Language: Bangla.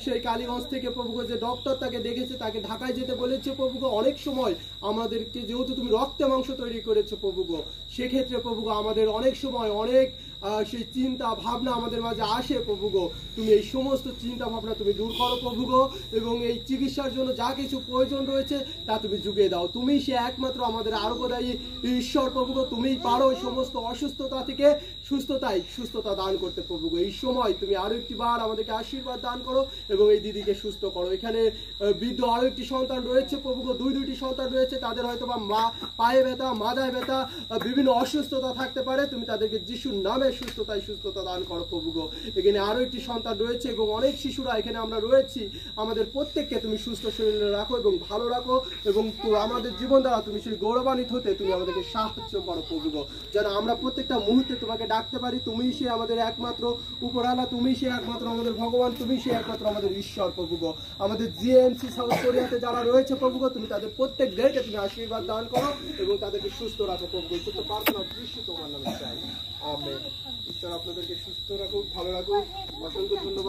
সেই কালীগঞ্জ থেকে প্রভুকে যে ডক্টর তাকে দেখেছে, তাকে ঢাকায় যেতে বলেছে প্রভুকে। অনেক সময় আমাদেরকে যেহেতু তুমি রক্তে মাংস তৈরি করেছো প্রভুকে, সেক্ষেত্রে প্রভুকে আমাদের অনেক সময় অনেক সেই চিন্তা ভাবনা আমাদের মাঝে আসে প্রভুগো। তুমি এই সমস্ত চিন্তা ভাবনা তুমি দূর করো প্রভুগো, এবং এই চিকিৎসার জন্য যা কিছু প্রয়োজন রয়েছে তা তুমি যুগিয়ে দাও। তুমি সে একমাত্র আমাদের আরোগ্যদায়ী ঈশ্বর প্রভুগো। তুমিই পারো এই সমস্ত অসুস্থতা থেকে সুস্থতা দান করতে প্রভুগো। এই সময় তুমি আরো একটি বার আমাদেরকে আশীর্বাদ দান করো এবং এই দিদিকে সুস্থ করো। এখানে বৃদ্ধ আরো একটি সন্তান রয়েছে প্রভুগো, দুইটি সন্তান রয়েছে, তাদের হয়তো বা পায়ে ব্যথা, মাথায় ব্যথা, বিভিন্ন অসুস্থতা থাকতে পারে। তুমি তাদেরকে যিশুর নামে সুস্থতা দান করো প্রভুগো। এখানে আরো একটি সন্তান রয়েছে এবং অনেক শিশুরা এখানে আমরা রয়েছি। আমাদের প্রত্যেককে তুমি সুস্থ শরীরে রাখো এবং ভালো রাখো, এবং আমাদের জীবন দ্বারা তুমি সেই গৌরবান্বিত হতে তুমি আমাদেরকে সাহায্য করো প্রভুগো, যেন আমরা প্রত্যেকটা মুহূর্তে তোমাকে ডাকতে পারি। তুমি সে আমাদের একমাত্র উপরালা, তুমি সে একমাত্র আমাদের ভগবান, তুমি সে একমাত্র আমাদের ঈশ্বর প্রভুগো। আমাদের জিএমসি সাউথ কোরিয়াতে যারা রয়েছে প্রভুগো, তুমি তাদের প্রত্যেকদেরকে তুমি আশীর্বাদ দান করো এবং তাদেরকে সুস্থ রাখো প্রভুগো। ছোট্ট প্রার্থনা দৃশ্য তোমার নামে চাই, আমেন। ঈশ্বর আপনাদেরকে সুস্থ রাখুক, ভালো রাখুক। অসংখ্য ধন্যবাদ।